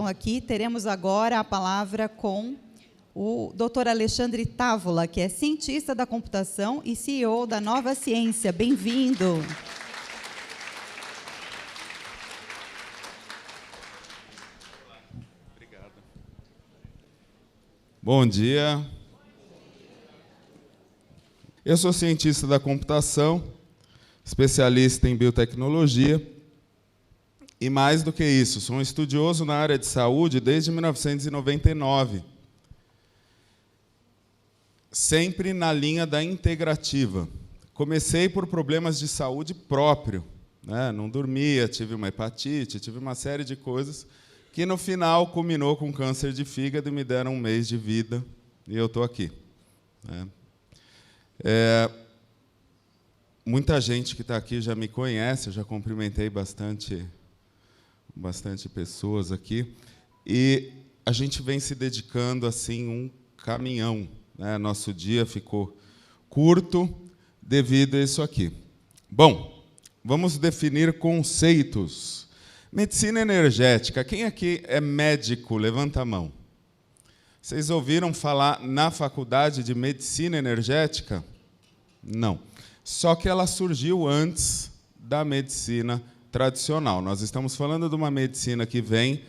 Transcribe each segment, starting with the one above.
aqui, teremos agora a palavra com o Dr. Alexandre Távola, que é cientista da computação e CEO da Nova Ciência. Bem-vindo. Obrigado. Bom dia. Eu sou cientista da computação, especialista em biotecnologia, e mais do que isso, sou um estudioso na área de saúde desde 1999, sempre na linha da integrativa. Comecei por problemas de saúde próprio, né? Não dormia, tive uma hepatite, tive uma série de coisas que, no final, culminou com câncer de fígado e me deram 1 mês de vida, e eu estou aqui, né? Muita gente que está aqui já me conhece, eu já cumprimentei bastante pessoas aqui, e a gente vem se dedicando assim um caminhão, né? Nosso dia ficou curto devido a isso aqui. Bom, vamos definir conceitos. Medicina energética. Quem aqui é médico? Levanta a mão. Vocês ouviram falar na faculdade de medicina energética? Não. Só que ela surgiu antes da medicina tradicional. Nós estamos falando de uma medicina que vem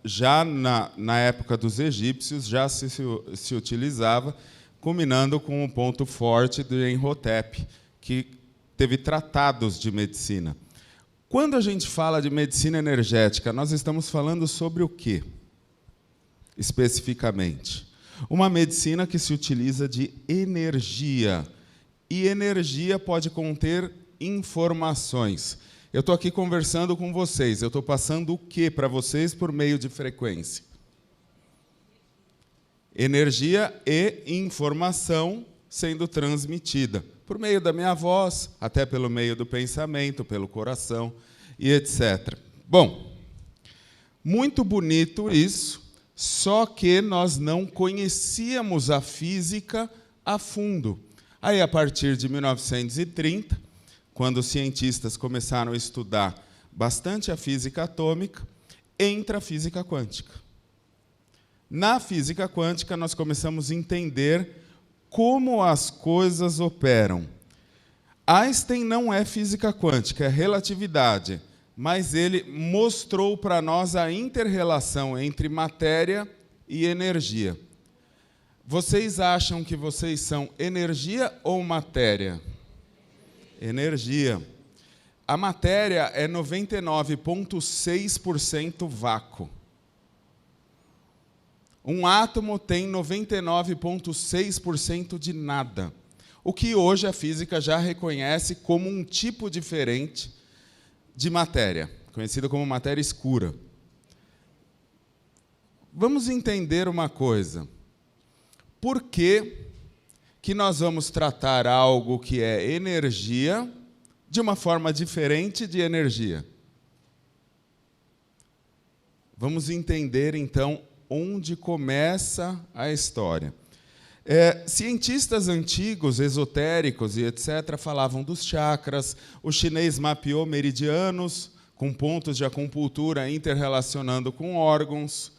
já na época dos egípcios, já se utilizava, culminando com um ponto forte do Imhotep, que teve tratados de medicina. Quando a gente fala de medicina energética, nós estamos falando sobre o quê? Especificamente, uma medicina que se utiliza de energia, e energia pode conter informações. Eu estou aqui conversando com vocês, eu estou passando o quê para vocês por meio de frequência? Energia e informação sendo transmitida, por meio da minha voz, até pelo meio do pensamento, pelo coração, e etc. Bom, muito bonito isso, só que nós não conhecíamos a física a fundo. Aí, a partir de 1930, quando os cientistas começaram a estudar bastante a física atômica, entra a física quântica. Na física quântica, nós começamos a entender como as coisas operam. Einstein não é física quântica, é relatividade, mas ele mostrou para nós a inter-relação entre matéria e energia. Vocês acham que vocês são energia ou matéria? Energia. A matéria é 99,6% vácuo. Um átomo tem 99,6% de nada. O que hoje a física já reconhece como um tipo diferente de matéria, conhecida como matéria escura. Vamos entender uma coisa. Por que nós vamos tratar algo que é energia de uma forma diferente de energia? Vamos entender, então, onde começa a história. Cientistas antigos, esotéricos e etc., falavam dos chakras. O chinês mapeou meridianos com pontos de acupuntura interrelacionando com órgãos.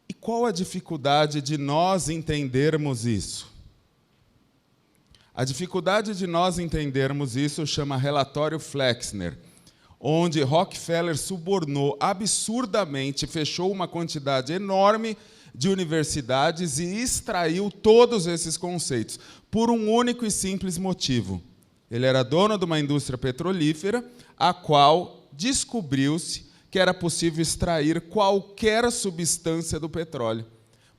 E qual a dificuldade de nós entendermos isso? A dificuldade de nós entendermos isso chama relatório Flexner, onde Rockefeller subornou absurdamente, fechou uma quantidade enorme de universidades e extraiu todos esses conceitos, por um único e simples motivo. Ele era dono de uma indústria petrolífera, a qual descobriu-se que era possível extrair qualquer substância do petróleo.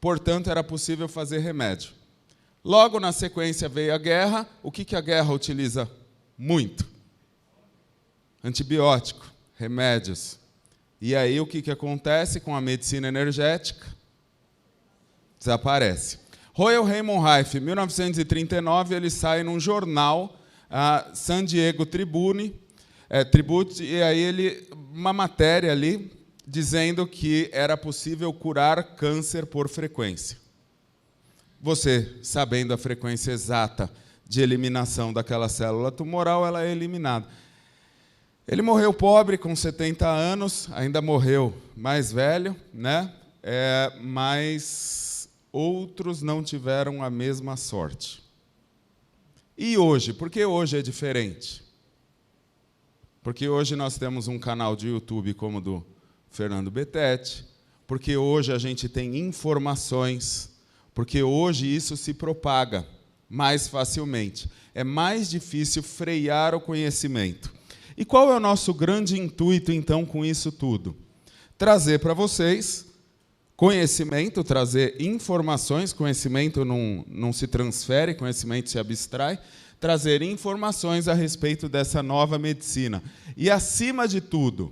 Portanto, era possível fazer remédio. Logo, na sequência, veio a guerra. O que a guerra utiliza muito? Antibiótico, remédios. E aí, o que acontece com a medicina energética? Desaparece. Royal Raymond Rife, em 1939, ele sai num jornal, San Diego Tribune, e aí uma matéria ali, dizendo que era possível curar câncer por frequência. Você, sabendo a frequência exata de eliminação daquela célula tumoral, ela é eliminada. Ele morreu pobre, com 70 anos, ainda morreu mais velho, né? Mas outros não tiveram a mesma sorte. E hoje? Por que hoje é diferente? Porque hoje nós temos um canal de YouTube como o do Fernando Betete, porque hoje a gente tem informações, porque hoje isso se propaga mais facilmente. É mais difícil frear o conhecimento. E qual é o nosso grande intuito, então, com isso tudo? Trazer para vocês conhecimento, trazer informações, conhecimento não se transfere, conhecimento se abstrai, trazer informações a respeito dessa nova medicina. E, acima de tudo,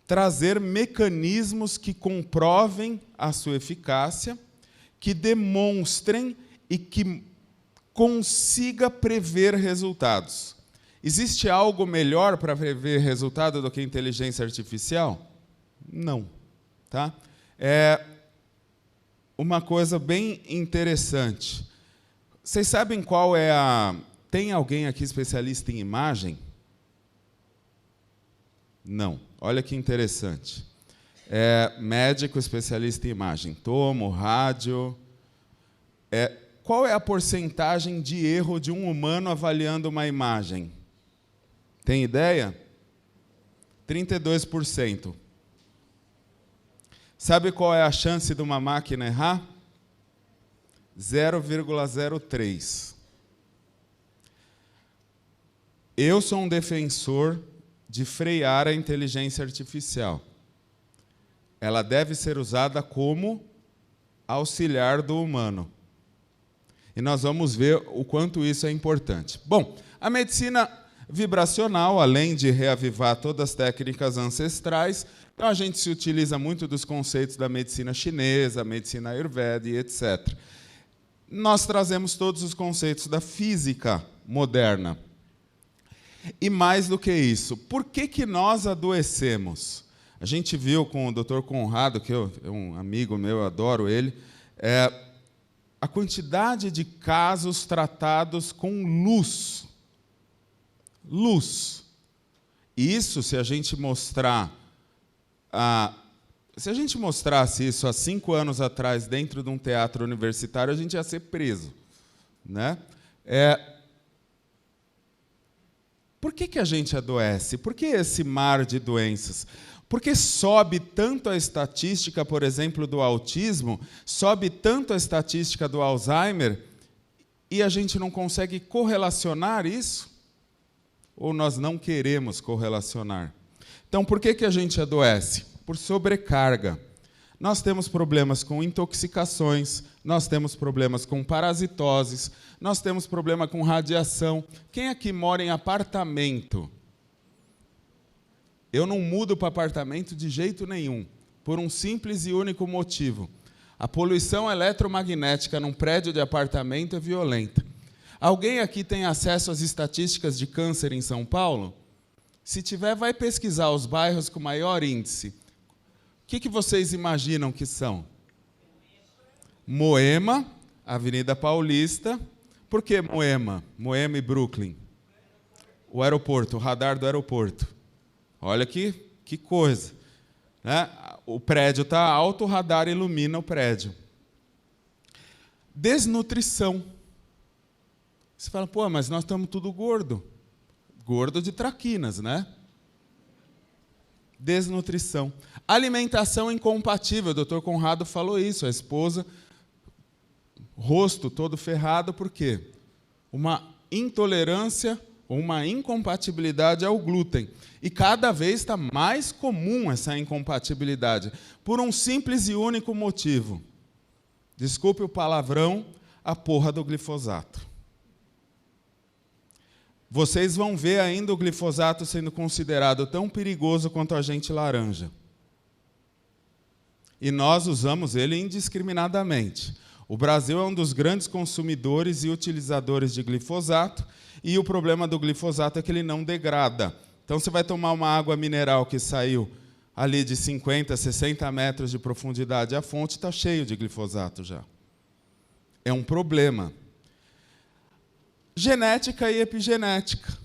trazer mecanismos que comprovem a sua eficácia, que demonstrem e que consiga prever resultados. Existe algo melhor para prever resultado do que a inteligência artificial? Não. Tá? É uma coisa bem interessante. Vocês sabem qual é a... Tem alguém aqui especialista em imagem? Não. Olha que interessante. Médico especialista em imagem. Tomo, rádio. Qual é a porcentagem de erro de um humano avaliando uma imagem? Tem ideia? 32%. Sabe qual é a chance de uma máquina errar? 0,03. Eu sou um defensor de frear a inteligência artificial. Ela deve ser usada como auxiliar do humano. E nós vamos ver o quanto isso é importante. Bom, a medicina vibracional, além de reavivar todas as técnicas ancestrais, então a gente se utiliza muito dos conceitos da medicina chinesa, medicina ayurveda e etc. Nós trazemos todos os conceitos da física moderna. E mais do que isso, por que nós adoecemos? A gente viu com o Dr. Conrado, que é um amigo meu, eu adoro ele, a quantidade de casos tratados com luz. Luz. Isso, se a gente mostrar... se a gente mostrasse isso há 5 anos atrás dentro de um teatro universitário, a gente ia ser preso. Né? Por que a gente adoece? Por que esse mar de doenças? Porque sobe tanto a estatística, por exemplo, do autismo, sobe tanto a estatística do Alzheimer, e a gente não consegue correlacionar isso? Ou nós não queremos correlacionar? Então, por que a gente adoece? Por sobrecarga. Nós temos problemas com intoxicações, nós temos problemas com parasitoses, nós temos problema com radiação. Quem aqui mora em apartamento? Eu não mudo para apartamento de jeito nenhum, por um simples e único motivo. A poluição eletromagnética num prédio de apartamento é violenta. Alguém aqui tem acesso às estatísticas de câncer em São Paulo? Se tiver, vai pesquisar os bairros com maior índice. O que vocês imaginam que são? Moema, Avenida Paulista. Por que Moema? Moema e Brooklyn. O aeroporto, o radar do aeroporto. Olha que coisa. Né? O prédio está alto, o radar ilumina o prédio. Desnutrição. Você fala, pô, mas nós estamos tudo gordo. Gordo de traquinas, né? Desnutrição. Alimentação incompatível. O Dr. Conrado falou isso. A esposa, rosto todo ferrado, por quê? Uma intolerância ou uma incompatibilidade ao glúten. E cada vez está mais comum essa incompatibilidade, por um simples e único motivo. Desculpe o palavrão, a porra do glifosato. Vocês vão ver ainda o glifosato sendo considerado tão perigoso quanto o agente laranja. E nós usamos ele indiscriminadamente. O Brasil é um dos grandes consumidores e utilizadores de glifosato, e o problema do glifosato é que ele não degrada. Então, você vai tomar uma água mineral que saiu ali de 50, 60 metros de profundidade, a fonte está cheio de glifosato já. É um problema. Genética e epigenética.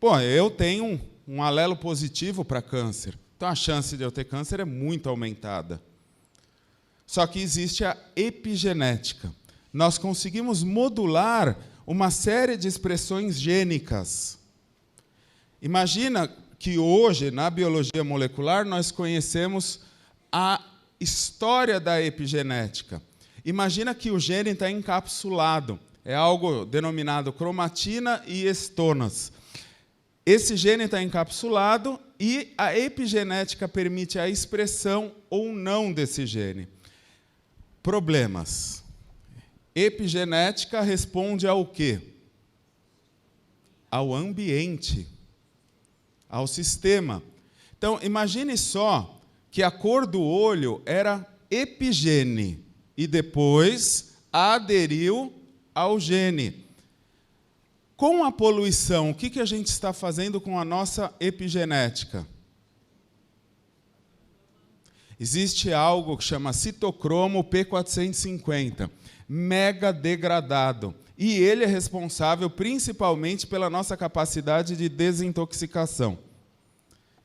Bom, eu tenho um alelo positivo para câncer. Então, a chance de eu ter câncer é muito aumentada. Só que existe a epigenética. Nós conseguimos modular uma série de expressões gênicas. Imagina que hoje, na biologia molecular, nós conhecemos a história da epigenética. Imagina que o gene está encapsulado. É algo denominado cromatina e estonas. Esse gene está encapsulado e a epigenética permite a expressão ou não desse gene. Problemas. Epigenética responde ao quê? Ao ambiente, ao sistema. Então, imagine só que a cor do olho era epigene e depois aderiu ao gene. Com a poluição, o que a gente está fazendo com a nossa epigenética? Existe algo que chama citocromo P450, mega degradado. E ele é responsável principalmente pela nossa capacidade de desintoxicação.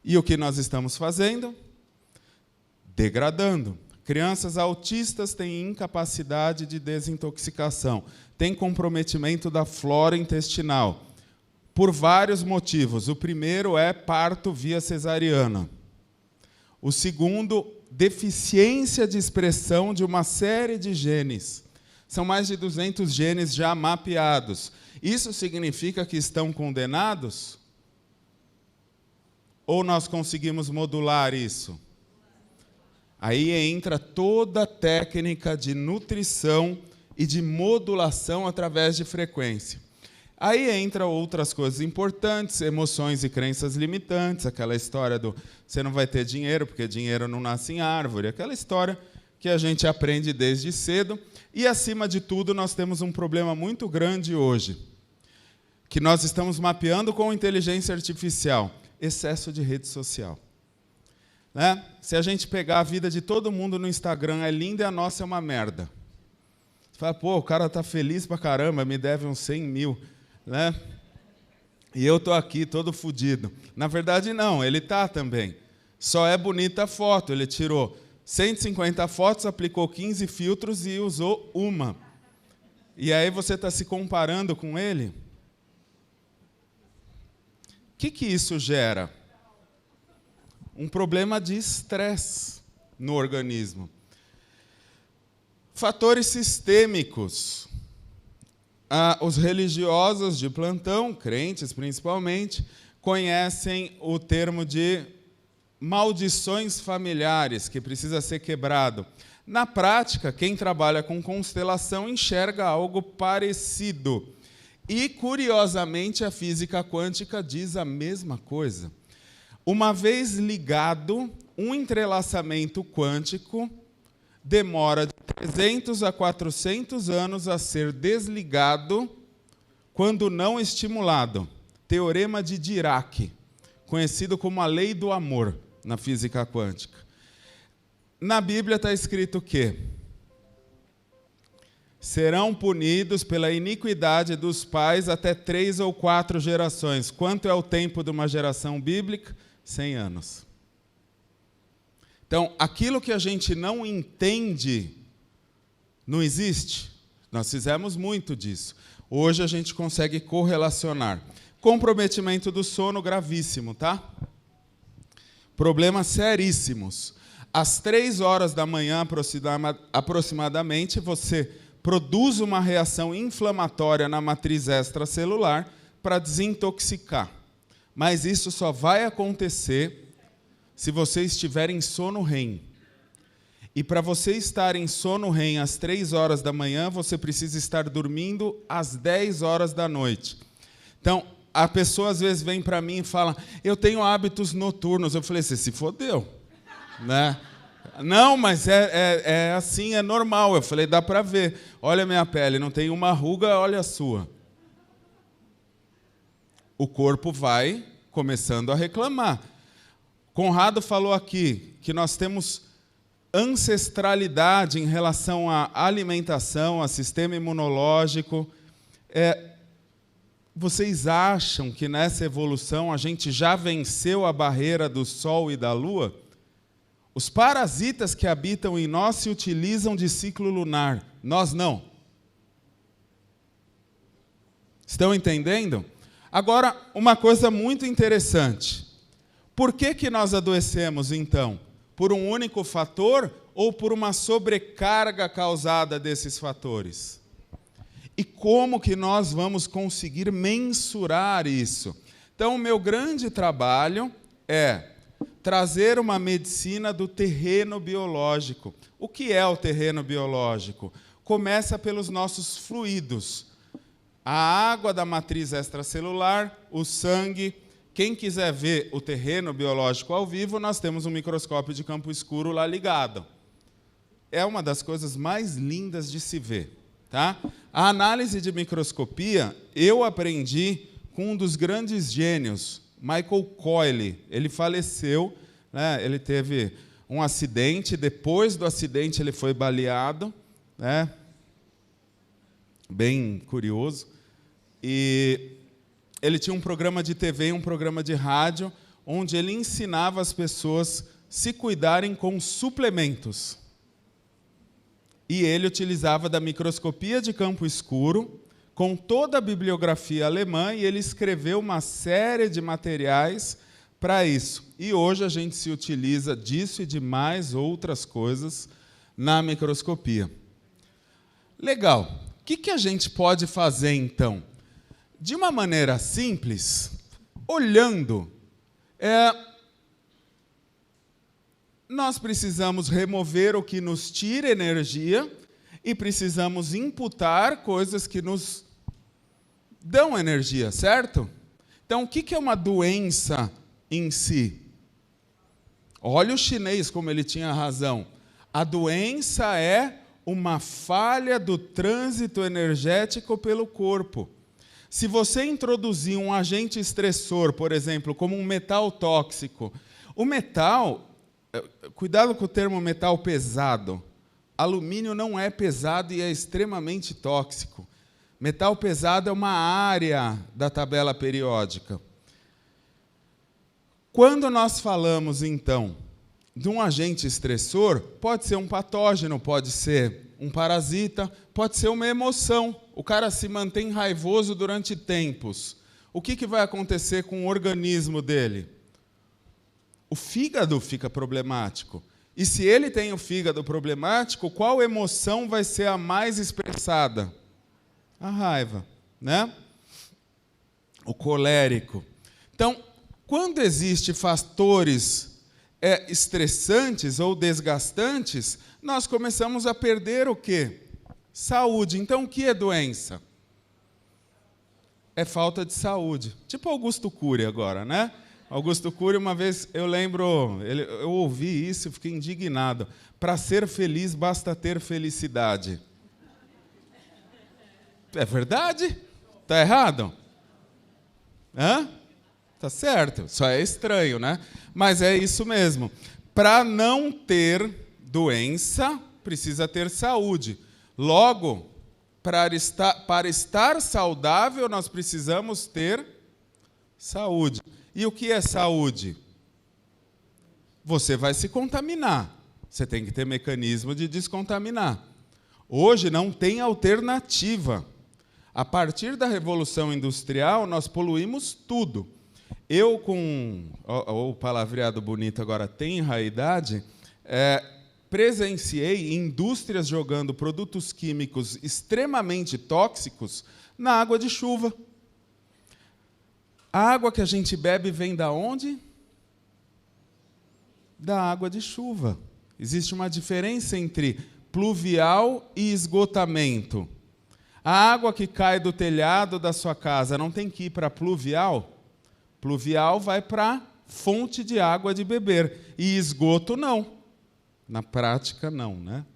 E o que nós estamos fazendo? Degradando. Crianças autistas têm incapacidade de desintoxicação, têm comprometimento da flora intestinal, por vários motivos. O primeiro é parto via cesariana. O segundo, deficiência de expressão de uma série de genes. São mais de 200 genes já mapeados. Isso significa que estão condenados? Ou nós conseguimos modular isso? Aí entra toda a técnica de nutrição e de modulação através de frequência. Aí entra outras coisas importantes, emoções e crenças limitantes, aquela história do você não vai ter dinheiro, porque dinheiro não nasce em árvore, aquela história que a gente aprende desde cedo. E, acima de tudo, nós temos um problema muito grande hoje, que nós estamos mapeando com inteligência artificial, excesso de rede social. Né? Se a gente pegar a vida de todo mundo no Instagram, é linda e a nossa é uma merda. Você fala, pô, o cara está feliz pra caramba, me deve uns 100 mil. Né? E eu estou aqui todo fodido. Na verdade, não, ele está também. Só é bonita a foto. Ele tirou 150 fotos, aplicou 15 filtros e usou uma. E aí você está se comparando com ele? O que isso gera? Um problema de estresse no organismo. Fatores sistêmicos. Os religiosos de plantão, crentes principalmente, conhecem o termo de maldições familiares, que precisa ser quebrado. Na prática, quem trabalha com constelação enxerga algo parecido. E, curiosamente, a física quântica diz a mesma coisa. Uma vez ligado, um entrelaçamento quântico demora de 300 a 400 anos a ser desligado quando não estimulado. Teorema de Dirac, conhecido como a lei do amor na física quântica. Na Bíblia está escrito que serão punidos pela iniquidade dos pais até 3 ou 4 gerações. Quanto é o tempo de uma geração bíblica? 100 anos. Então, aquilo que a gente não entende, não existe. Nós fizemos muito disso. Hoje a gente consegue correlacionar. Comprometimento do sono gravíssimo, tá? Problemas seríssimos. Às 3 horas da manhã, aproximadamente, você produz uma reação inflamatória na matriz extracelular para desintoxicar. Mas isso só vai acontecer se você estiver em sono REM. E para você estar em sono REM às 3 horas da manhã, você precisa estar dormindo às 10 horas da noite. Então, a pessoa às vezes vem para mim e fala, eu tenho hábitos noturnos. Eu falei, você se fodeu. Né? Não, mas é assim, é normal. Eu falei, dá para ver. Olha a minha pele, não tem uma ruga, olha a sua. O corpo vai começando a reclamar. Conrado falou aqui que nós temos ancestralidade em relação à alimentação, ao sistema imunológico. vocês acham que nessa evolução a gente já venceu a barreira do Sol e da Lua? Os parasitas que habitam em nós se utilizam de ciclo lunar, nós não. Estão entendendo? Agora, uma coisa muito interessante. Por que nós adoecemos, então? Por um único fator ou por uma sobrecarga causada desses fatores? E como que nós vamos conseguir mensurar isso? Então, o meu grande trabalho é trazer uma medicina do terreno biológico. O que é o terreno biológico? Começa pelos nossos fluidos. A água da matriz extracelular, o sangue. Quem quiser ver o terreno biológico ao vivo, nós temos um microscópio de campo escuro lá ligado. É uma das coisas mais lindas de se ver. Tá? A análise de microscopia, eu aprendi com um dos grandes gênios, Michael Coyle. Ele faleceu, né? Ele teve um acidente, depois do acidente ele foi baleado, né? Bem curioso. E ele tinha um programa de TV e um programa de rádio, onde ele ensinava as pessoas a se cuidarem com suplementos. E ele utilizava da microscopia de campo escuro, com toda a bibliografia alemã, e ele escreveu uma série de materiais para isso. E hoje a gente se utiliza disso e de mais outras coisas na microscopia. Legal. O que a gente pode fazer, então? De uma maneira simples, olhando, nós precisamos remover o que nos tira energia e precisamos imputar coisas que nos dão energia, certo? Então, o que é uma doença em si? Olha o chinês como ele tinha razão. A doença é uma falha do trânsito energético pelo corpo. Se você introduzir um agente estressor, por exemplo, como um metal tóxico, o metal... Cuidado com o termo metal pesado. Alumínio não é pesado e é extremamente tóxico. Metal pesado é uma área da tabela periódica. Quando nós falamos, então, de um agente estressor, pode ser um patógeno, pode ser um parasita, pode ser uma emoção. O cara se mantém raivoso durante tempos. O que vai acontecer com o organismo dele? O fígado fica problemático. E se ele tem o fígado problemático, qual emoção vai ser a mais expressada? A raiva, né? O colérico. Então, quando existem fatores estressantes ou desgastantes, nós começamos a perder o quê? Saúde. Então, o que é doença? É falta de saúde. Tipo Augusto Cury agora, né? Augusto Cury, uma vez, eu lembro, eu ouvi isso e fiquei indignado. Para ser feliz, basta ter felicidade. É verdade? Está errado? Hã? Tá certo. Só é estranho, né? Mas é isso mesmo. Para não ter doença, precisa ter saúde. Logo, para estar saudável, nós precisamos ter saúde. E o que é saúde? Você vai se contaminar. Você tem que ter mecanismo de descontaminar. Hoje não tem alternativa. A partir da Revolução Industrial, nós poluímos tudo. Eu, com o palavreado bonito agora, tenra idade, presenciei indústrias jogando produtos químicos extremamente tóxicos na água de chuva. A água que a gente bebe vem da onde? Da água de chuva. Existe uma diferença entre pluvial e esgotamento. A água que cai do telhado da sua casa não tem que ir para pluvial? Pluvial vai para fonte de água de beber. E esgoto, não. Na prática, não, né?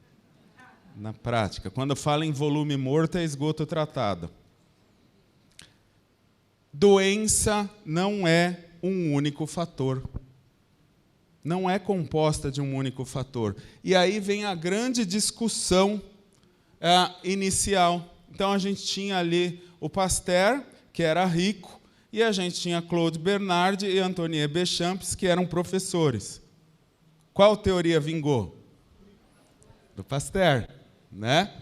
Na prática. Quando fala em volume morto, é esgoto tratado. Doença não é um único fator. Não é composta de um único fator. E aí vem a grande discussão inicial. Então, a gente tinha ali o Pasteur, que era rico, e a gente tinha Claude Bernard e Antoine Béchamp, que eram professores. Qual teoria vingou? Do Pasteur, né?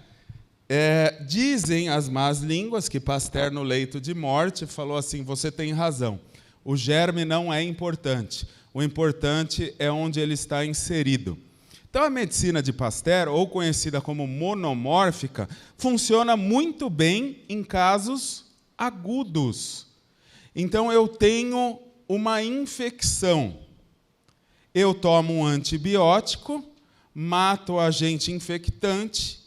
Dizem as más línguas que Pasteur, no leito de morte, falou assim: você tem razão, o germe não é importante, o importante é onde ele está inserido. Então, a medicina de Pasteur, ou conhecida como monomórfica, funciona muito bem em casos agudos. Então, eu tenho uma infecção. Eu tomo um antibiótico, mato o agente infectante,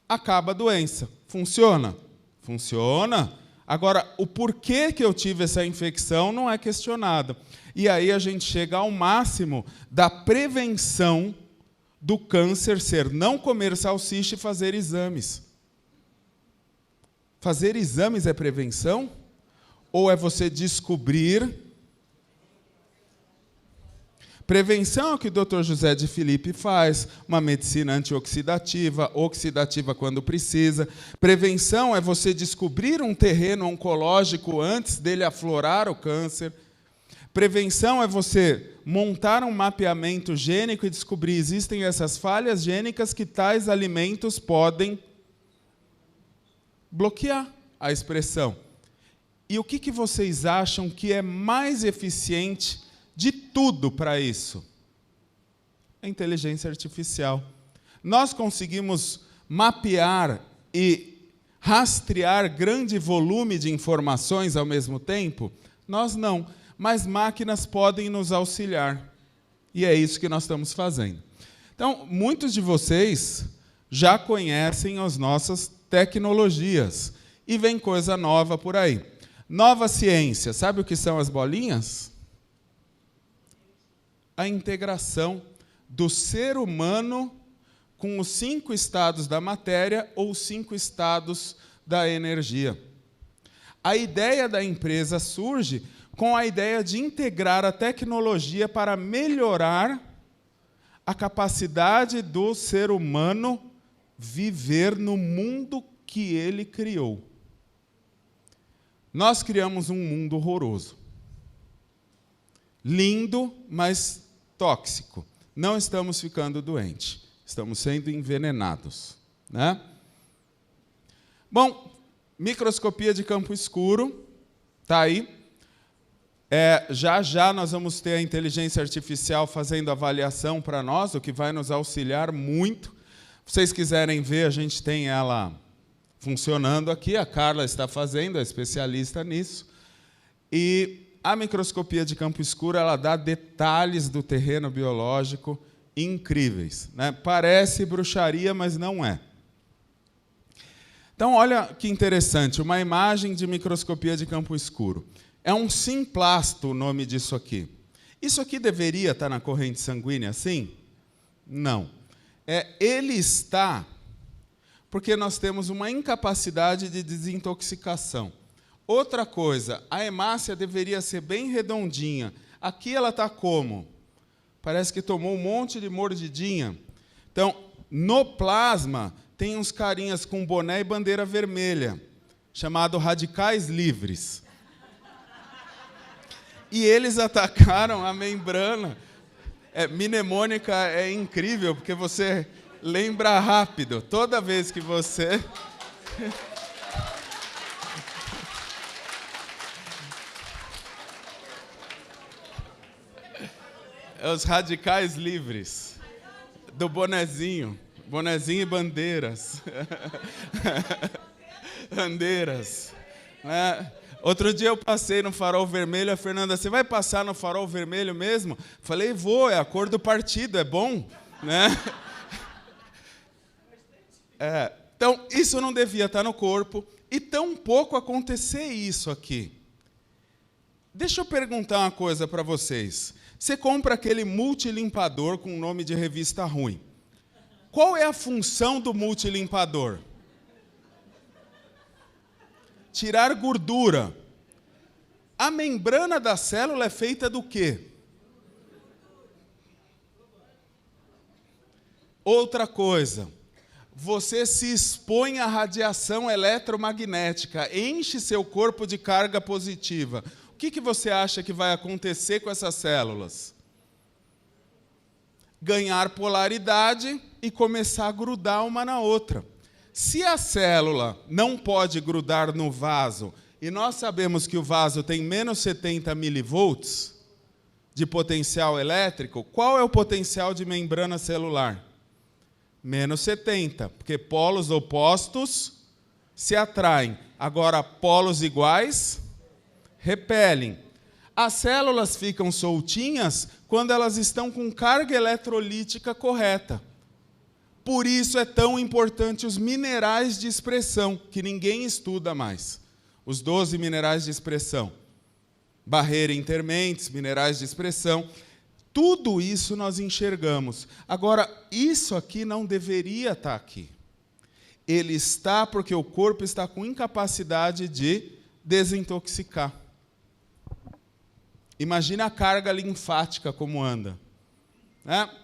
acaba a doença. Funciona? Funciona. Agora, o porquê que eu tive essa infecção não é questionado. E aí a gente chega ao máximo da prevenção do câncer ser não comer salsicha e fazer exames. Fazer exames é prevenção? Ou é você descobrir? Prevenção é o que o Dr. José de Filipe faz, uma medicina antioxidativa, oxidativa quando precisa. Prevenção é você descobrir um terreno oncológico antes dele aflorar o câncer. Prevenção é você montar um mapeamento gênico e descobrir existem essas falhas gênicas que tais alimentos podem bloquear a expressão. E o que vocês acham que é mais eficiente de tudo para isso? A inteligência artificial. Nós conseguimos mapear e rastrear grande volume de informações ao mesmo tempo? Nós não. Mas máquinas podem nos auxiliar. E é isso que nós estamos fazendo. Então, muitos de vocês já conhecem as nossas tecnologias. E vem coisa nova por aí. Nova ciência. Sabe o que são as bolinhas? A integração do ser humano com os 5 estados da matéria ou os 5 estados da energia. A ideia da empresa surge com a ideia de integrar a tecnologia para melhorar a capacidade do ser humano viver no mundo que ele criou. Nós criamos um mundo horroroso. Lindo, mas tóxico. Não estamos ficando doentes, estamos sendo envenenados, né? Bom, microscopia de campo escuro, está aí. Já nós vamos ter a inteligência artificial fazendo avaliação para nós, o que vai nos auxiliar muito. Se vocês quiserem ver, a gente tem ela funcionando aqui, a Carla está fazendo, é especialista nisso. E a microscopia de campo escuro, ela dá detalhes do terreno biológico incríveis, né? Parece bruxaria, mas não é. Então, olha que interessante, uma imagem de microscopia de campo escuro. É um simplasto o nome disso aqui. Isso aqui deveria estar na corrente sanguínea assim? Não. Ele está porque nós temos uma incapacidade de desintoxicação. Outra coisa, a hemácia deveria ser bem redondinha. Aqui ela está como? Parece que tomou um monte de mordidinha. Então, no plasma, tem uns carinhas com boné e bandeira vermelha, chamado radicais livres. E eles atacaram a membrana. Mnemônica é incrível, porque você lembra rápido. Toda vez que você... Os radicais livres. Do bonezinho. Bonezinho e bandeiras. Bandeiras. Né? Outro dia eu passei no farol vermelho, a Fernanda, você vai passar no farol vermelho mesmo? Falei, vou, é a cor do partido, é bom, né? Então, isso não devia estar no corpo, e tampouco acontecer isso aqui. Deixa eu perguntar uma coisa para vocês. Você compra aquele multilimpador com nome de revista ruim. Qual é a função do multilimpador? Tirar gordura. A membrana da célula é feita do quê? Outra coisa. você se expõe à radiação eletromagnética, enche seu corpo de carga positiva. O que você acha que vai acontecer com essas células? Ganhar polaridade e começar a grudar uma na outra. Se a célula não pode grudar no vaso, e nós sabemos que o vaso tem menos 70 milivolts de potencial elétrico, qual é o potencial de membrana celular? Menos 70, porque polos opostos se atraem. Agora, polos iguais repelem. As células ficam soltinhas quando elas estão com carga eletrolítica correta. Por isso é tão importante os minerais de expressão, que ninguém estuda mais. Os 12 minerais de expressão. Barreira intermentes, minerais de expressão. Tudo isso nós enxergamos. Agora, isso aqui não deveria estar aqui. Ele está porque o corpo está com incapacidade de desintoxicar. Imagina a carga linfática como anda.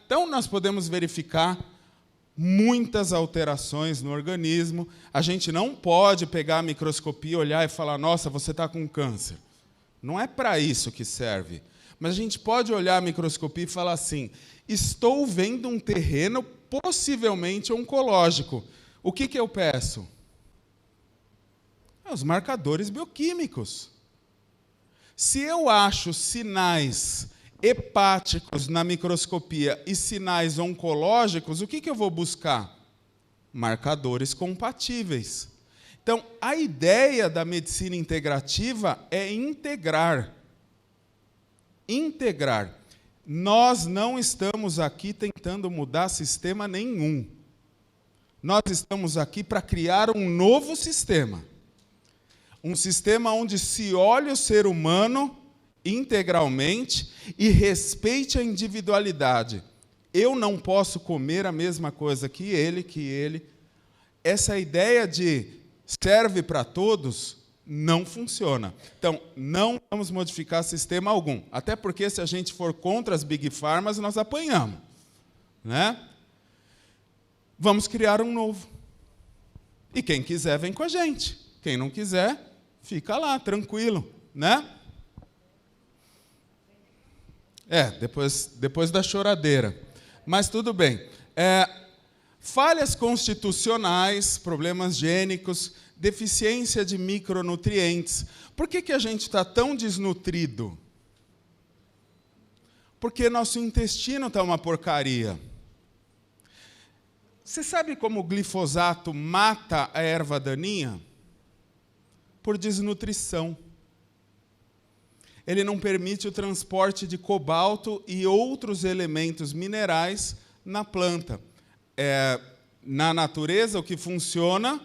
Então, nós podemos verificar muitas alterações no organismo. A gente não pode pegar a microscopia, olhar e falar, nossa, você está com câncer. Não é para isso que serve. Mas a gente pode olhar a microscopia e falar assim, estou vendo um terreno possivelmente oncológico. O que eu peço? Os marcadores bioquímicos. Se eu acho sinais hepáticos na microscopia e sinais oncológicos, o que eu vou buscar? Marcadores compatíveis. Então, a ideia da medicina integrativa é integrar. Integrar. Nós não estamos aqui tentando mudar sistema nenhum. Nós estamos aqui para criar um novo sistema. Um sistema onde se olhe o ser humano integralmente e respeite a individualidade. Eu não posso comer a mesma coisa que ele. Essa ideia de serve para todos não funciona. Então, não vamos modificar sistema algum. Até porque, se a gente for contra as Big Pharmas, nós apanhamos. Né? Vamos criar um novo. E quem quiser, vem com a gente. Quem não quiser, fica lá, tranquilo. Né? Depois da choradeira. Mas tudo bem. Falhas constitucionais, problemas gênicos, deficiência de micronutrientes. Por que a gente está tão desnutrido? Porque nosso intestino está uma porcaria. Você sabe como o glifosato mata a erva daninha? Por desnutrição. Ele não permite o transporte de cobalto e outros elementos minerais na planta. Na natureza, o que funciona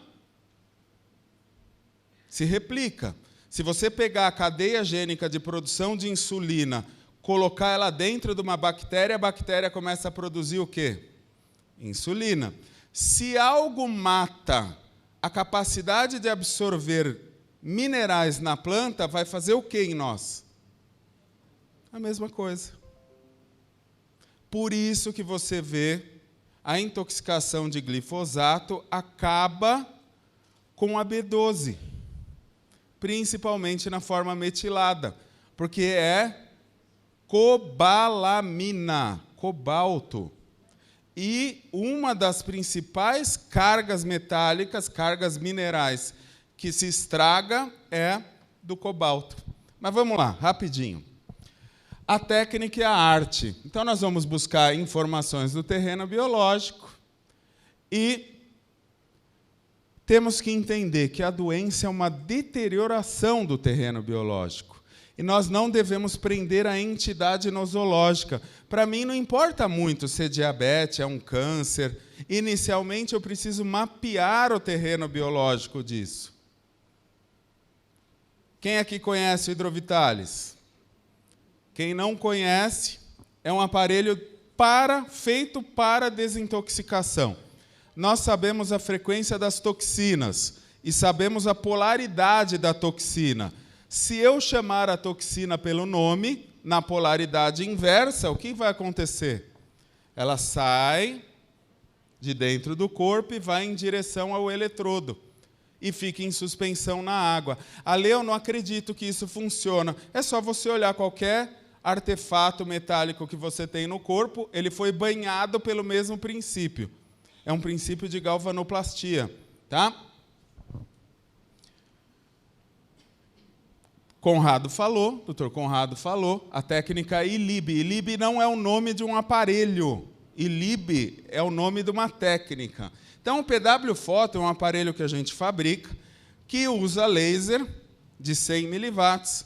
se replica. Se você pegar a cadeia gênica de produção de insulina, colocar ela dentro de uma bactéria, a bactéria começa a produzir o quê? Insulina. Se algo mata a capacidade de absorver minerais na planta, vai fazer o quê em nós? A mesma coisa. Por isso que você vê a intoxicação de glifosato acaba com a B12, principalmente na forma metilada, porque é cobalamina, cobalto. E uma das principais cargas metálicas, cargas minerais, que se estraga é do cobalto. Mas vamos lá, rapidinho. A técnica e a arte. Então, nós vamos buscar informações do terreno biológico e temos que entender que a doença é uma deterioração do terreno biológico. E nós não devemos prender a entidade nosológica. Para mim, não importa muito se é diabetes, é um câncer. Inicialmente, eu preciso mapear o terreno biológico disso. Quem aqui conhece o Hidrovitalis? Quem não conhece, é um aparelho feito para desintoxicação. Nós sabemos a frequência das toxinas e sabemos a polaridade da toxina. Se eu chamar a toxina pelo nome, na polaridade inversa, o que vai acontecer? Ela sai de dentro do corpo e vai em direção ao eletrodo e fica em suspensão na água. Ale, eu não acredito que isso funciona. É só você olhar qualquer artefato metálico que você tem no corpo, ele foi banhado pelo mesmo princípio. É um princípio de galvanoplastia, tá? Conrado falou, Dr. Conrado falou, a técnica ILIB. ILIB não é o nome de um aparelho. ILIB é o nome de uma técnica. Então, o PW Photo é um aparelho que a gente fabrica, que usa laser de 100 miliwatts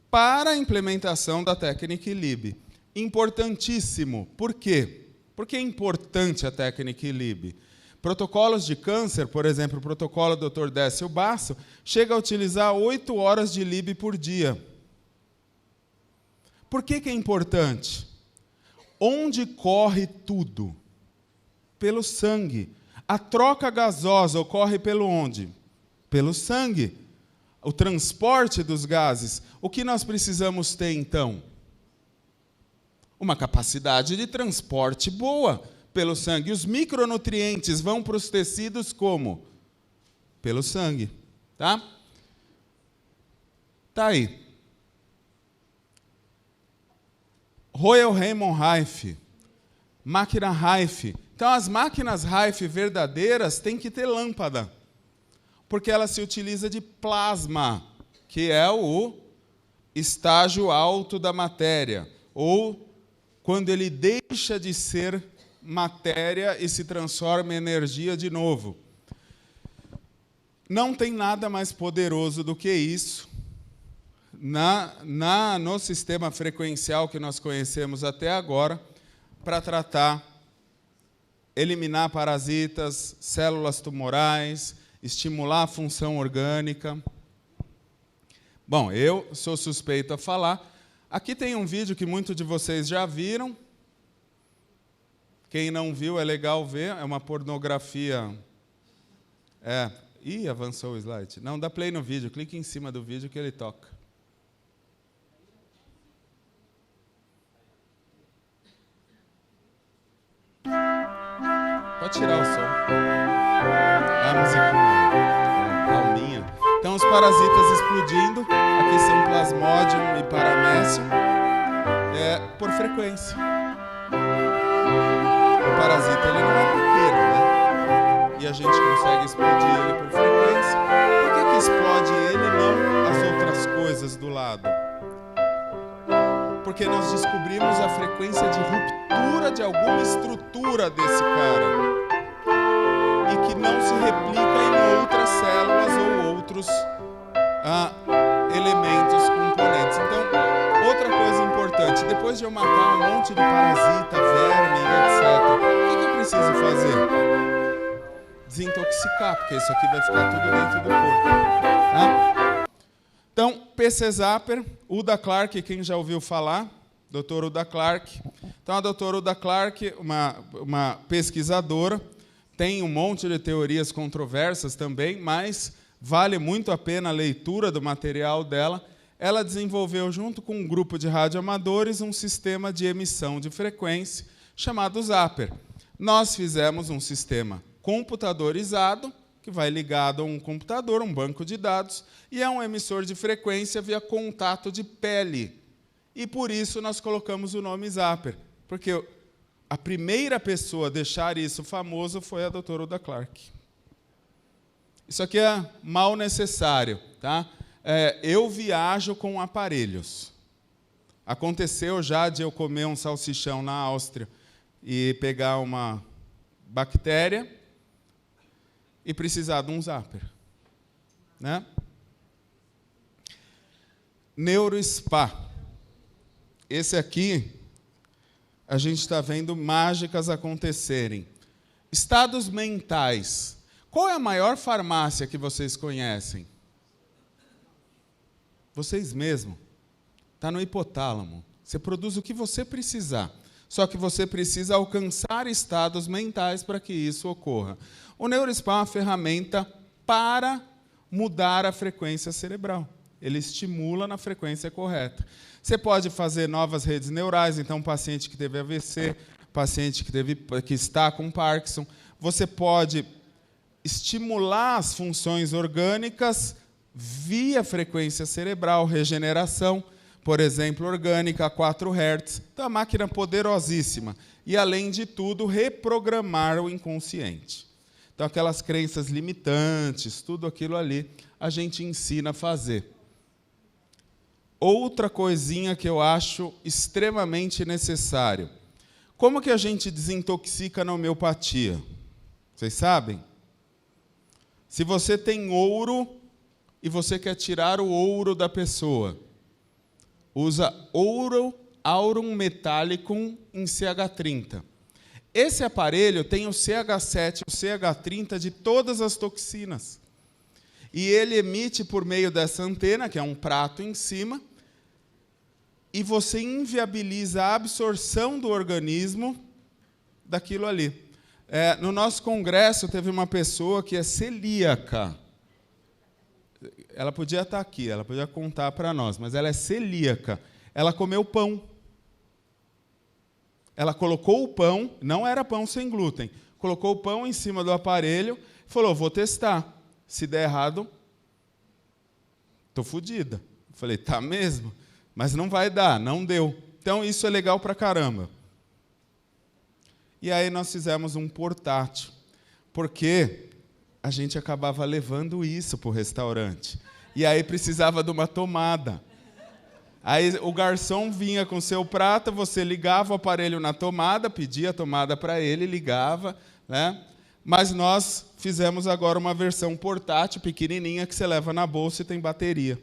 para a implementação da técnica ILIB. Importantíssimo. Por quê? Por que é importante a técnica ILIB? Protocolos de câncer, por exemplo, o protocolo do Dr. Décio Basso, chega a utilizar 8 horas de ILIB por dia. Por que é importante? Onde corre tudo? Pelo sangue. A troca gasosa ocorre pelo onde? Pelo sangue. O transporte dos gases. O que nós precisamos ter, então? Uma capacidade de transporte boa pelo sangue. Os micronutrientes vão para os tecidos como? Pelo sangue. Tá? Tá aí. Royal Raymond Rife. Máquina Rife. Então, as máquinas Rife verdadeiras têm que ter lâmpada, porque ela se utiliza de plasma, que é o estágio alto da matéria, ou quando ele deixa de ser matéria e se transforma em energia de novo. Não tem nada mais poderoso do que isso no sistema frequencial que nós conhecemos até agora, para tratar, eliminar parasitas, células tumorais, estimular a função orgânica. Bom, eu sou suspeito a falar. Aqui tem um vídeo que muitos de vocês já viram. Quem não viu, é legal ver. É uma pornografia. Ih, avançou o slide. Não, dá play no vídeo. Clique em cima do vídeo que ele toca. Pode tirar o som. A musiquinha. Calminha. Então, os parasitas explodindo. Aqui são Plasmodium e Paramecium. Por frequência. O parasita ele não é pequeno, né? E a gente consegue explodir ele por frequência. Por que explode ele e não as outras coisas do lado? Porque nós descobrimos a frequência de ruptura de alguma estrutura desse cara e que não se replica em outras células ou outros elementos, componentes. Então, outra coisa importante, depois de eu matar um monte de parasita, verme, etc., o que eu preciso fazer? Desintoxicar, porque isso aqui vai ficar tudo dentro do corpo. Tá? Então, PC Zapper, Uda Clark, quem já ouviu falar? Doutora Uda Clark. Então, a doutora Uda Clark, uma pesquisadora, tem um monte de teorias controversas também, mas vale muito a pena a leitura do material dela. Ela desenvolveu, junto com um grupo de radioamadores, um sistema de emissão de frequência chamado Zapper. Nós fizemos um sistema computadorizado, que vai ligado a um computador, um banco de dados, e é um emissor de frequência via contato de pele. E, por isso, nós colocamos o nome Zapper, porque a primeira pessoa a deixar isso famoso foi a doutora Uda Clark. Isso aqui é mal necessário. Tá? Eu viajo com aparelhos. Aconteceu já de eu comer um salsichão na Áustria e pegar uma bactéria e precisar de um Zapper. Né? NeuroSpa. Esse aqui, a gente está vendo mágicas acontecerem. Estados mentais. Qual é a maior farmácia que vocês conhecem? Vocês mesmos. Está no hipotálamo. Você produz o que você precisar. Só que você precisa alcançar estados mentais para que isso ocorra. O NeuroSpa é uma ferramenta para mudar a frequência cerebral. Ele estimula na frequência correta. Você pode fazer novas redes neurais, então um paciente que teve AVC paciente que está com Parkinson. Você pode estimular as funções orgânicas via frequência cerebral, regeneração, por exemplo, orgânica a 4 Hz. Então, a máquina poderosíssima. E, além de tudo, reprogramar o inconsciente. Então, aquelas crenças limitantes, tudo aquilo ali, a gente ensina a fazer. Outra coisinha que eu acho extremamente necessário. Como que a gente desintoxica na homeopatia? Vocês sabem? Se você tem ouro e você quer tirar o ouro da pessoa, usa ouro aurum metallicum em CH30. Esse aparelho tem o CH7 e o CH30 de todas as toxinas. E ele emite por meio dessa antena, que é um prato em cima, e você inviabiliza a absorção do organismo daquilo ali. No nosso congresso, teve uma pessoa que é celíaca. Ela podia estar aqui, ela podia contar para nós, mas ela é celíaca. Ela comeu pão. Ela colocou o pão, não era pão sem glúten, colocou o pão em cima do aparelho e falou, vou testar. Se der errado, estou fodida. Falei, tá mesmo? Mas não vai dar, não deu. Então, isso é legal pra caramba. E aí nós fizemos um portátil, porque a gente acabava levando isso para o restaurante. E aí precisava de uma tomada. Aí o garçom vinha com seu prato, você ligava o aparelho na tomada, pedia a tomada para ele, ligava, né? Mas nós fizemos agora uma versão portátil, pequenininha, que você leva na bolsa e tem bateria.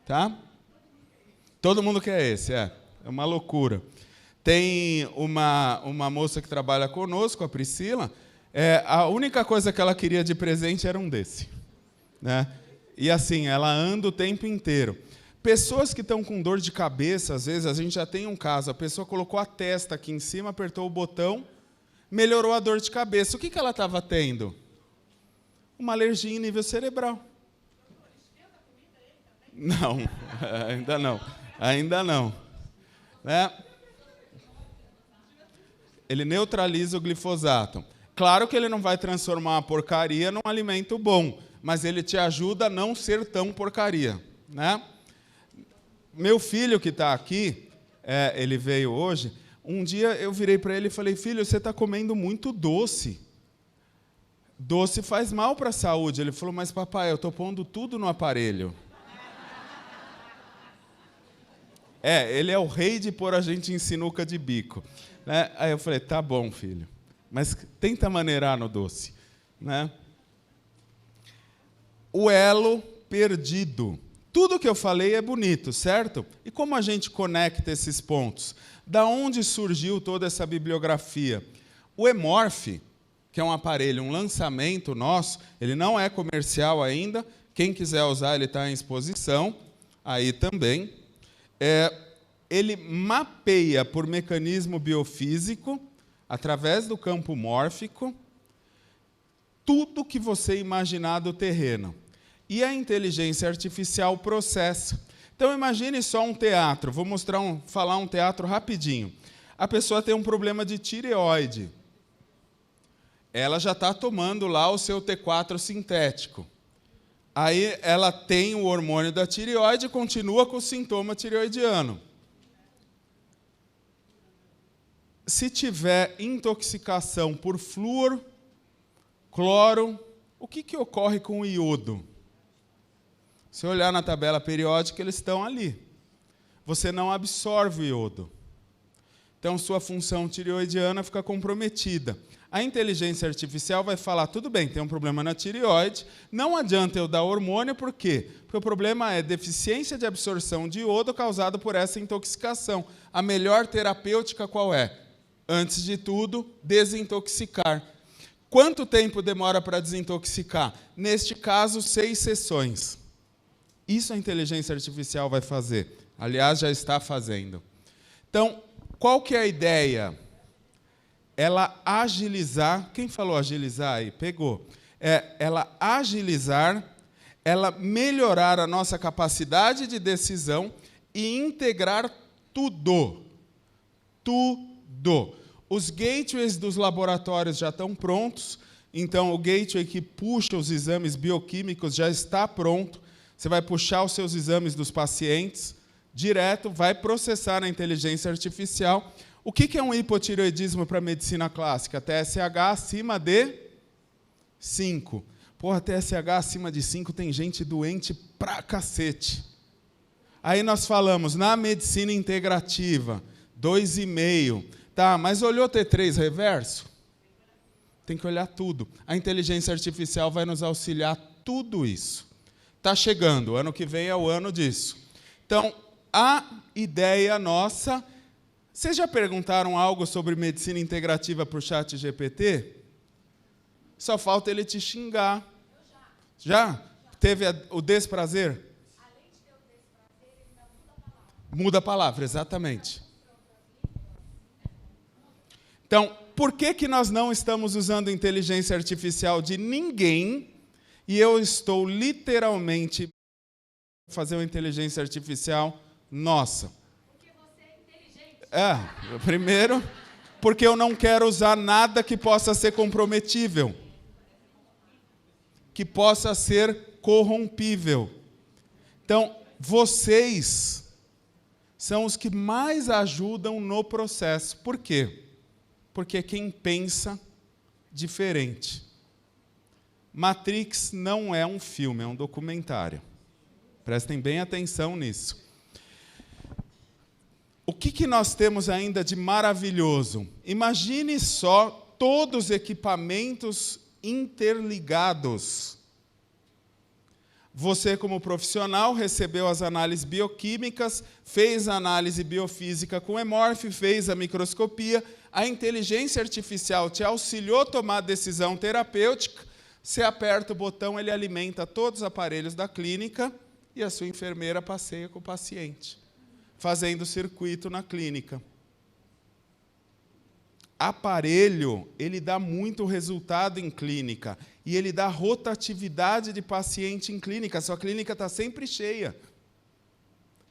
Tá? Todo mundo quer esse, é uma loucura. Tem uma moça que trabalha conosco, a Priscila, a única coisa que ela queria de presente era um desse. Né? E assim, ela anda o tempo inteiro. Pessoas que estão com dor de cabeça, às vezes, a gente já tem um caso, a pessoa colocou a testa aqui em cima, apertou o botão, melhorou a dor de cabeça. O que ela estava tendo? Uma alergia em nível cerebral. Não, ainda não. Ainda não. Né? Ele neutraliza o glifosato. Claro que ele não vai transformar a porcaria num alimento bom, mas ele te ajuda a não ser tão porcaria. Né? Meu filho que está aqui, ele veio hoje, um dia eu virei para ele e falei, filho, você está comendo muito doce. Doce faz mal para a saúde. Ele falou, mas papai, eu estou pondo tudo no aparelho. Ele é o rei de pôr a gente em sinuca de bico. Né? Aí eu falei, tá bom, filho, mas tenta maneirar no doce. Né? O elo perdido. Tudo que eu falei é bonito, certo? E como a gente conecta esses pontos? Da onde surgiu toda essa bibliografia? O Emorph, que é um aparelho, um lançamento nosso, ele não é comercial ainda, quem quiser usar, ele está em exposição, aí também. Ele mapeia por mecanismo biofísico, através do campo mórfico, tudo que você imaginar do terreno. E a inteligência artificial processa. Então, imagine só um teatro. Vou falar um teatro rapidinho. A pessoa tem um problema de tireoide. Ela já está tomando lá o seu T4 sintético. Aí ela tem o hormônio da tireoide e continua com o sintoma tireoidiano. Se tiver intoxicação por flúor, cloro, o que ocorre com o iodo? Se olhar na tabela periódica, eles estão ali. Você não absorve o iodo. Então, sua função tireoidiana fica comprometida. A inteligência artificial vai falar, tudo bem, tem um problema na tireoide, não adianta eu dar hormônio, por quê? Porque o problema é deficiência de absorção de iodo causado por essa intoxicação. A melhor terapêutica qual é? Antes de tudo, desintoxicar. Quanto tempo demora para desintoxicar? Neste caso, 6 sessões. Isso a inteligência artificial vai fazer. Aliás, já está fazendo. Então, qual que é a ideia? Ela agilizar, quem falou agilizar aí? Pegou. Ela agilizar, ela melhorar a nossa capacidade de decisão e integrar tudo. Tudo. Os gateways dos laboratórios já estão prontos, então o gateway que puxa os exames bioquímicos já está pronto. Você vai puxar os seus exames dos pacientes direto, vai processar na inteligência artificial. O que é um hipotireoidismo para a medicina clássica? TSH acima de 5. Porra, TSH acima de 5 tem gente doente pra cacete. Aí nós falamos, na medicina integrativa, 2,5. Tá, mas olhou T3 reverso? Tem que olhar tudo. A inteligência artificial vai nos auxiliar tudo isso. Está chegando, o ano que vem é o ano disso. Então, a ideia nossa... Vocês já perguntaram algo sobre medicina integrativa para o ChatGPT? Só falta ele te xingar. Já? Teve o desprazer? Além de ter o desprazer, ele ainda muda a palavra. Muda a palavra, exatamente. Então, por que nós não estamos usando inteligência artificial de ninguém e eu estou literalmente fazer uma inteligência artificial nossa? Porque você é inteligente. Primeiro, porque eu não quero usar nada que possa ser comprometível, que possa ser corrompível. Então, vocês são os que mais ajudam no processo. Por quê? Porque é quem pensa diferente. Matrix não é um filme, é um documentário. Prestem bem atenção nisso. O que nós temos ainda de maravilhoso? Imagine só todos os equipamentos interligados. Você, como profissional, recebeu as análises bioquímicas, fez a análise biofísica com o Emorph, fez a microscopia, a inteligência artificial te auxiliou a tomar a decisão terapêutica, você aperta o botão, ele alimenta todos os aparelhos da clínica e a sua enfermeira passeia com o paciente, fazendo circuito na clínica. Aparelho, ele dá muito resultado em clínica e ele dá rotatividade de paciente em clínica. A sua clínica está sempre cheia.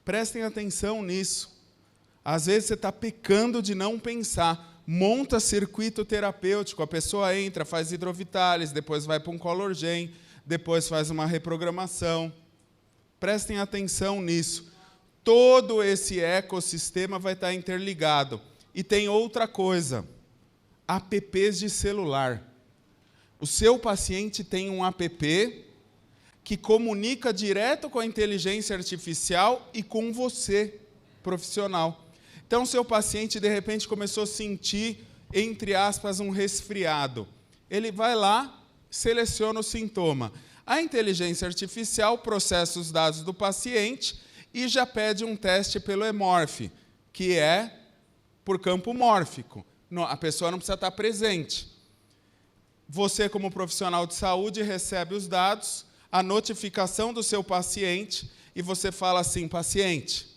Prestem atenção nisso. Às vezes você está pecando de não pensar. Monta circuito terapêutico, a pessoa entra, faz hidrovitálise, depois vai para um colorgen, depois faz uma reprogramação. Prestem atenção nisso. Todo esse ecossistema vai estar interligado. E tem outra coisa. Apps de celular. O seu paciente tem um app que comunica direto com a inteligência artificial e com você, profissional. Então, seu paciente, de repente, começou a sentir, entre aspas, um resfriado. Ele vai lá, seleciona o sintoma. A inteligência artificial processa os dados do paciente e já pede um teste pelo Emorph, que é por campo mórfico. A pessoa não precisa estar presente. Você, como profissional de saúde, recebe os dados, a notificação do seu paciente, e você fala assim, paciente,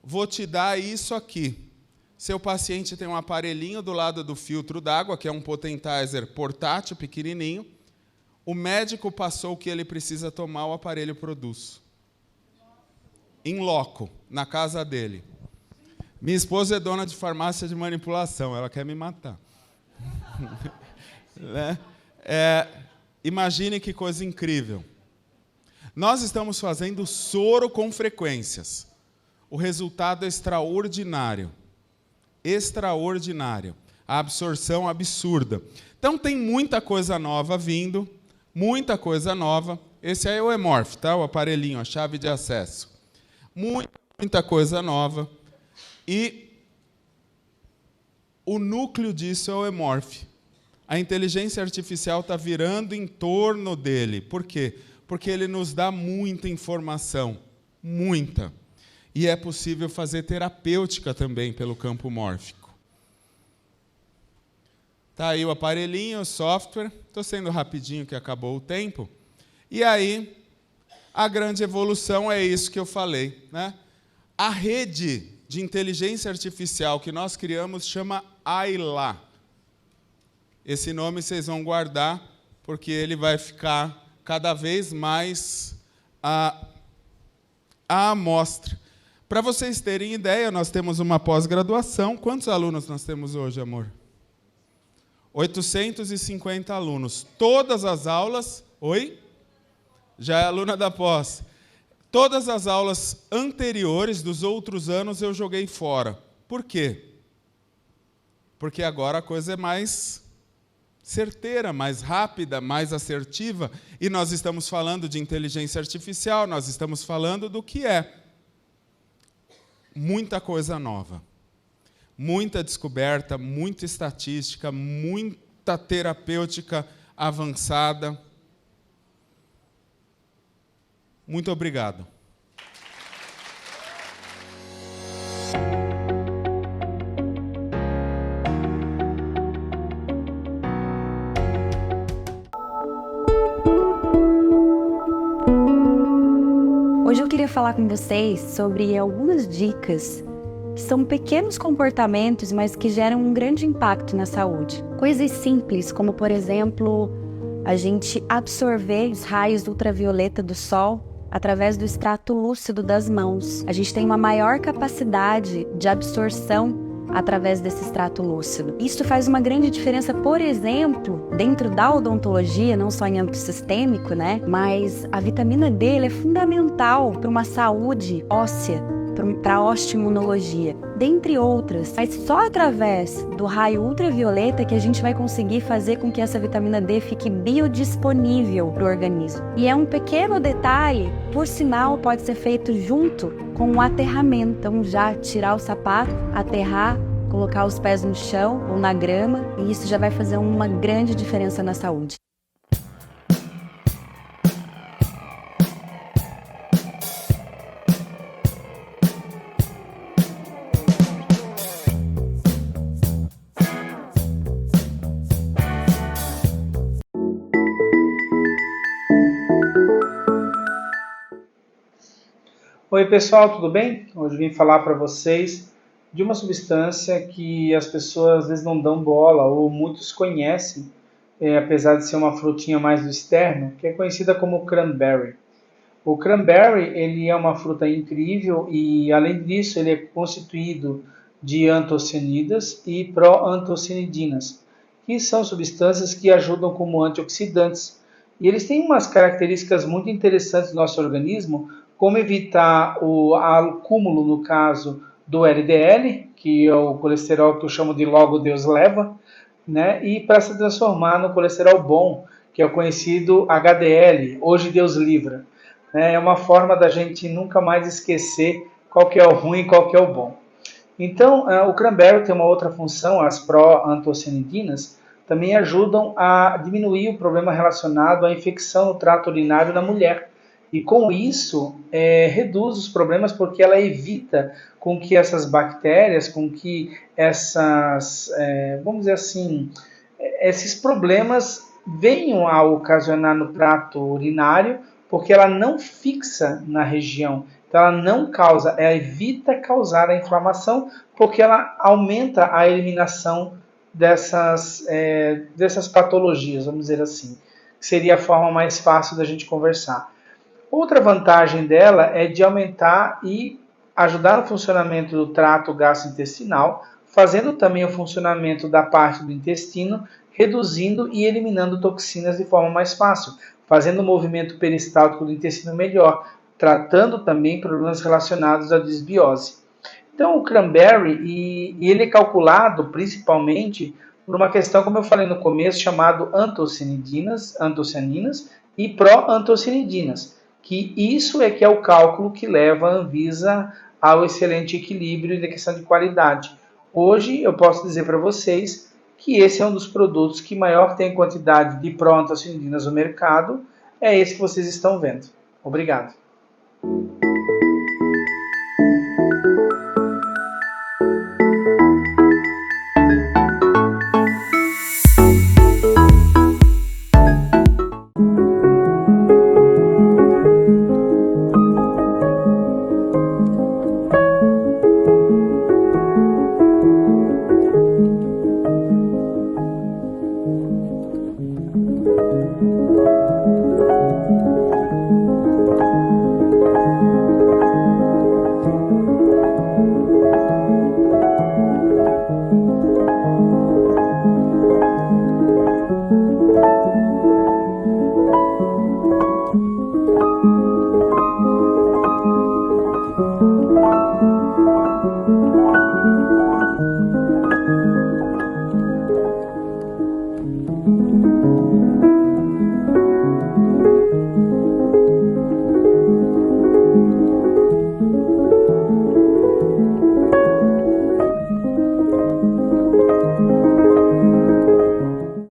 vou te dar isso aqui. Seu paciente tem um aparelhinho do lado do filtro d'água, que é um potentizer portátil, pequenininho. O médico passou o que ele precisa tomar, o aparelho produz. Em loco, na casa dele. Minha esposa é dona de farmácia de manipulação, ela quer me matar. Né? Imagine que coisa incrível. Nós estamos fazendo soro com frequências. O resultado é extraordinário. Extraordinário. A absorção absurda. Então, tem muita coisa nova vindo, muita coisa nova. Esse aí é o Emorph, tá? O aparelhinho, a chave de acesso. Muita coisa nova. E o núcleo disso é o Emorph. A inteligência artificial está virando em torno dele. Por quê? Porque ele nos dá muita informação. Muita. E é possível fazer terapêutica também pelo campo mórfico. Está aí o aparelhinho, o software. Estou sendo rapidinho que acabou o tempo. E aí, a grande evolução é isso que eu falei, né? A rede de inteligência artificial que nós criamos chama Ayla. Esse nome vocês vão guardar, porque ele vai ficar cada vez mais à amostra. Para vocês terem ideia, nós temos uma pós-graduação. Quantos alunos nós temos hoje, amor? 850 alunos. Todas as aulas... Oi? Já é aluna da pós. Todas as aulas anteriores dos outros anos eu joguei fora. Por quê? Porque agora a coisa é mais certeira, mais rápida, mais assertiva, e nós estamos falando de inteligência artificial, nós estamos falando do que é muita coisa nova, muita descoberta, muita estatística, muita terapêutica avançada. Muito obrigado. Hoje eu queria falar com vocês sobre algumas dicas que são pequenos comportamentos, mas que geram um grande impacto na saúde. Coisas simples, como por exemplo, a gente absorver os raios ultravioleta do sol através do extrato lúcido das mãos. A gente tem uma maior capacidade de absorção através desse extrato lúcido. Isso faz uma grande diferença, por exemplo, dentro da odontologia, não só em âmbito sistêmico, né? Mas a vitamina D ela é fundamental para uma saúde óssea, para a osteoimunologia, dentre outras. Mas só através do raio ultravioleta que a gente vai conseguir fazer com que essa vitamina D fique biodisponível para o organismo. E é um pequeno detalhe, por sinal, pode ser feito junto com o aterramento. Então, já tirar o sapato, aterrar, colocar os pés no chão ou na grama, e isso já vai fazer uma grande diferença na saúde. Oi pessoal, tudo bem? Hoje eu vim falar para vocês de uma substância que as pessoas às vezes não dão bola ou muitos conhecem, apesar de ser uma frutinha mais do externo, que é conhecida como cranberry. O cranberry ele é uma fruta incrível e além disso ele é constituído de antocianidas e proantocianidinas, que são substâncias que ajudam como antioxidantes. E eles têm umas características muito interessantes no nosso organismo, como evitar o acúmulo, no caso, do LDL, que é o colesterol que eu chamo de logo Deus leva, né? E para se transformar no colesterol bom, que é o conhecido HDL, hoje Deus livra. É uma forma da gente nunca mais esquecer qual que é o ruim e qual que é o bom. Então, o cranberry tem uma outra função, as proantocianidinas, também ajudam a diminuir o problema relacionado à infecção no trato urinário na mulher. E com isso, reduz os problemas porque ela evita com que essas bactérias, com que essas, vamos dizer assim, esses problemas venham a ocasionar no trato urinário, porque ela não fixa na região. Então ela não causa, ela evita causar a inflamação, porque ela aumenta a eliminação dessas patologias, vamos dizer assim. Seria a forma mais fácil da gente conversar. Outra vantagem dela é de aumentar e ajudar no funcionamento do trato gastrointestinal, fazendo também o funcionamento da parte do intestino, reduzindo e eliminando toxinas de forma mais fácil, fazendo o movimento peristáltico do intestino melhor, tratando também problemas relacionados à desbiose. Então o cranberry, ele é calculado principalmente por uma questão, como eu falei no começo, chamado antocianidinas e proantocianidinas. Que isso é que é o cálculo que leva a Anvisa ao excelente equilíbrio da questão de qualidade. Hoje eu posso dizer para vocês que esse é um dos produtos que maior tem quantidade de proantocianidinas no mercado, é esse que vocês estão vendo. Obrigado.